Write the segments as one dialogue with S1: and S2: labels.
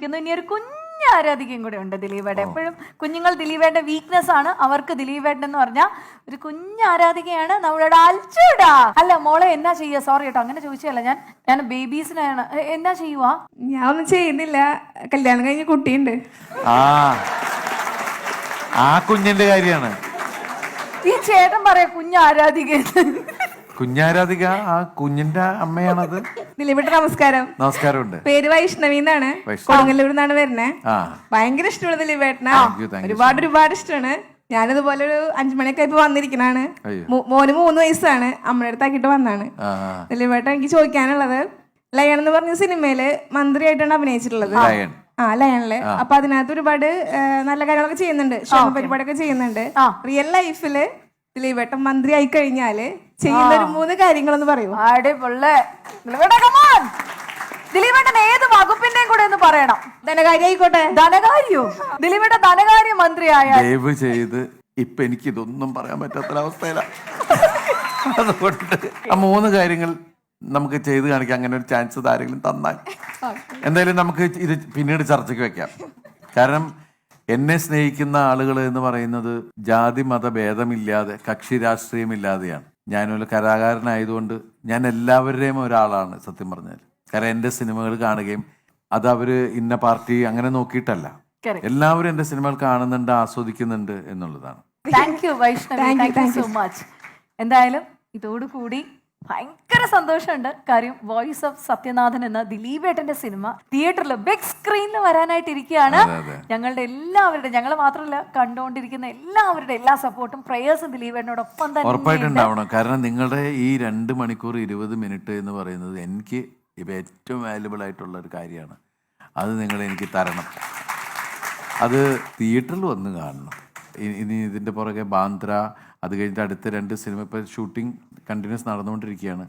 S1: ഇനി ഒരു കുഞ്ഞ് ആരാധികയും കൂടെ ഉണ്ട് ദിലീപേട്ടൻ. എപ്പോഴും കുഞ്ഞുങ്ങൾ ദിലീപേട്ടന്റെ വീക്ക്നെസ് ആണ്. അവർക്ക് ദിലീപേട്ടൻ എന്ന് പറഞ്ഞാൽ ഒരു കുഞ്ഞ് ആരാധികയാണ് നമ്മളുടെ അൽച്ചൂടാ. അല്ല മോളെ എന്നാ ചെയ്യുക? സോറി കേട്ടോ, അങ്ങനെ ചോദിച്ചല്ല, ഞാൻ ബേബീസിനാണ്. എന്നാ ചെയ്യുവാ?
S2: ഞാൻ ഒന്നും ചെയ്യുന്നില്ല, കല്യാണം കഴിഞ്ഞ കുട്ടിയുണ്ട്.
S3: ആ കുഞ്ഞിന്റെ കാര്യമാണ്
S1: ഈ ചേട്ടൻ പറയാ കുഞ്ഞ് ആരാധിക.
S3: കുഞ്ഞാരാധിക ആ കുഞ്ഞിന്റെ അമ്മയാണത്.
S2: ദിലീപേട്ട നമസ്കാരം.
S3: നമസ്കാരമുണ്ട്.
S2: പേര് വൈഷ്ണവി എന്നാണ്, കൊടുങ്ങല്ലൂർ നിന്നാണ് വരുന്നത്. ഭയങ്കര ഇഷ്ടമാണ് ദിലീപേട്ടന, ഒരുപാട് ഇഷ്ടമാണ്. ഞാനിതുപോലെ ഒരു 5 മണിയൊക്കെ ഇപ്പൊ വന്നിരിക്കണാണ്. മോന് 3 വയസ്സാണ്, അമ്മയുടെ അടുത്താക്കിട്ട് വന്നാണ്. ദിലീപേട്ടൻ എനിക്ക് ചോദിക്കാനുള്ളത്, ലയൺ എന്ന് പറഞ്ഞ സിനിമയില് മന്ത്രിയായിട്ടാണ് അഭിനയിച്ചിട്ടുള്ളത്. ലയണില്. അപ്പൊ അതിനകത്ത് ഒരുപാട് നല്ല കാര്യങ്ങളൊക്കെ ചെയ്യുന്നുണ്ട്, ക്ഷേമ പരിപാടിയൊക്കെ ചെയ്യുന്നുണ്ട്. റിയൽ ലൈഫില് ദിലീപേട്ടൻ മന്ത്രി ആയി കഴിഞ്ഞാല് ചെയ്യുന്ന ഒരു 3 കാര്യങ്ങളൊന്ന് പറയൂ.
S1: ദിലീപേട്ടൻ ഏത് വകുപ്പിന്റെയും കൂടെ ഒന്ന് പറയണം.
S2: ധനകാര്യ ആയിക്കോട്ടെ.
S1: ധനകാര്യോ? ദിലീപേട്ടൻ ധനകാര്യ മന്ത്രിയായ
S3: ദയവ് ചെയ്ത് ഇപ്പൊ എനിക്ക് ഇതൊന്നും പറയാൻ പറ്റാത്തൊരവസ്ഥയിലാണ്. അതുകൊണ്ട് ആ 3 കാര്യങ്ങൾ നമുക്ക് ചെയ്ത് കാണിക്കാം. അങ്ങനെ ഒരു ചാൻസ് ആരെങ്കിലും തന്നാൽ എന്തായാലും നമുക്ക് ഇത് പിന്നീട് ചർച്ചയ്ക്ക് വെക്കാം. കാരണം എന്നെ സ്നേഹിക്കുന്ന ആളുകൾ എന്ന് പറയുന്നത് ജാതി മത ഭേദമില്ലാതെ കക്ഷി രാഷ്ട്രീയമില്ലാതെയാണ്. ഞാനൊരു കലാകാരനായതുകൊണ്ട് ഞാൻ എല്ലാവരുടെയും ഒരാളാണ് സത്യം പറഞ്ഞാൽ. കാരണം എൻ്റെ സിനിമകൾ കാണുകയും അത് അവര് ഇന്ന പാർട്ടി അങ്ങനെ നോക്കിയിട്ടല്ല, എല്ലാവരും എൻ്റെ സിനിമകൾ കാണുന്നുണ്ട്, ആസ്വദിക്കുന്നുണ്ട് എന്നുള്ളതാണ്.
S1: Thank you Vaishnavi, thank you so much. എന്തായാലും ഇതോടുകൂടി ഭയങ്കര സന്തോഷമുണ്ട്. കാര്യം വോയിസ് ഓഫ് സത്യനാഥൻ എന്ന ദിലീപേട്ടന്റെ സിനിമ തിയേറ്ററിൽ ബിഗ് സ്ക്രീനിൽ വരാനായിട്ടിരിക്കുകയാണ്. ഞങ്ങളുടെ എല്ലാവരുടെ, ഞങ്ങൾ മാത്രമല്ല കണ്ടുകൊണ്ടിരിക്കുന്ന എല്ലാവരുടെ എല്ലാ സപ്പോർട്ടും പ്രേയേഴ്സും ദിലീപേട്ടനോടൊപ്പം തന്നെ
S3: ഉറപ്പായിട്ടുണ്ടാവണം. കാരണം നിങ്ങളുടെ ഈ 2 മണിക്കൂർ 20 മിനിറ്റ് എന്ന് പറയുന്നത് എനിക്ക് ഇപ്പം ഏറ്റവും വാല്യുബിൾ ആയിട്ടുള്ള ഒരു കാര്യമാണ്. അത് നിങ്ങൾ എനിക്ക് തരണം. അത് തിയേറ്ററിൽ വന്ന് കാണണം. ഇനി ഇതിൻ്റെ പുറകെ ബാന്ദ്ര, അത് കഴിഞ്ഞിട്ട് അടുത്ത 2 സിനിമ ഇപ്പോൾ ഷൂട്ടിംഗ് കണ്ടിന്യൂസ് നടന്നുകൊണ്ടിരിക്കുകയാണ്.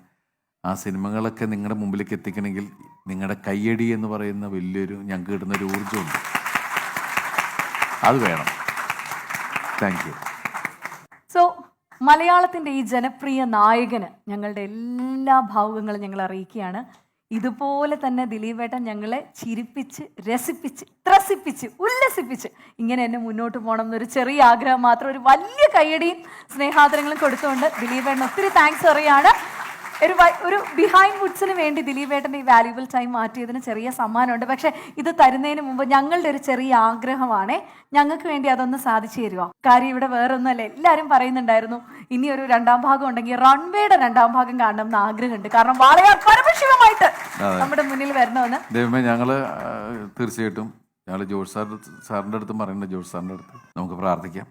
S3: ആ സിനിമകളൊക്കെ നിങ്ങളുടെ മുമ്പിലേക്ക് എത്തിക്കണമെങ്കിൽ നിങ്ങളുടെ കയ്യടി എന്ന് പറയുന്ന വലിയൊരു ഞങ്ങൾക്ക് കിട്ടുന്നൊരു ഊർജ്ജമുണ്ട്, അത് വേണം. Thank you.
S1: സോ മലയാളത്തിൻ്റെ ഈ ജനപ്രിയ നായകന് ഞങ്ങളുടെ എല്ലാ ഭാവുകങ്ങളും ഞങ്ങൾ അറിയിക്കുകയാണ്. ഇതുപോലെ തന്നെ ദിലീപേട്ടൻ ഞങ്ങളെ ചിരിപ്പിച്ച് രസിപ്പിച്ച് ത്രസിപ്പിച്ച് ഉല്ലസിപ്പിച്ച് ഇങ്ങനെ തന്നെ മുന്നോട്ട് പോകണം എന്നൊരു ചെറിയ ആഗ്രഹം മാത്രം. ഒരു വലിയ കയ്യടിയും സ്നേഹാദരങ്ങളും കൊടുത്തുകൊണ്ട് ദിലീപേട്ടൻ ഒത്തിരി താങ്ക്സ് പറയാണ്. ഒരു ബിഹൈൻഡ് വുഡ്സിന് വേണ്ടി ദിലീപേട്ടൻ്റെ ഈ വാല്യൂബിൾ ടൈം മാറ്റിയതിന് ചെറിയ സമ്മാനമുണ്ട്. പക്ഷേ ഇത് തരുന്നതിന് മുമ്പ് ഞങ്ങളുടെ ഒരു ചെറിയ ആഗ്രഹമാണേ, ഞങ്ങൾക്ക് വേണ്ടി അതൊന്ന് സാധിച്ചു തരുമോ? കാര്യം ഇവിടെ വേറൊന്നുമല്ല, എല്ലാവരും പറയുന്നുണ്ടായിരുന്നു ഇനി ഒരു 2ാം ഭാഗം ഉണ്ടെങ്കിൽ റൺവേയുടെ 2ാം ഭാഗം കാണണം എന്ന് ആഗ്രഹമുണ്ട്. കാരണം വാളയാർ പരമശിവമായിട്ട് നമ്മുടെ മുന്നിൽ വരണമെന്ന്.
S3: ദൈവമേ, ഞങ്ങള് തീർച്ചയായിട്ടും ഞങ്ങൾ ജോർജ് സാറിൻ്റെ അടുത്ത് പറയുന്നുണ്ട്, ജോർജ് സാറിൻ്റെ അടുത്ത് നമുക്ക് പ്രാർത്ഥിക്കാം.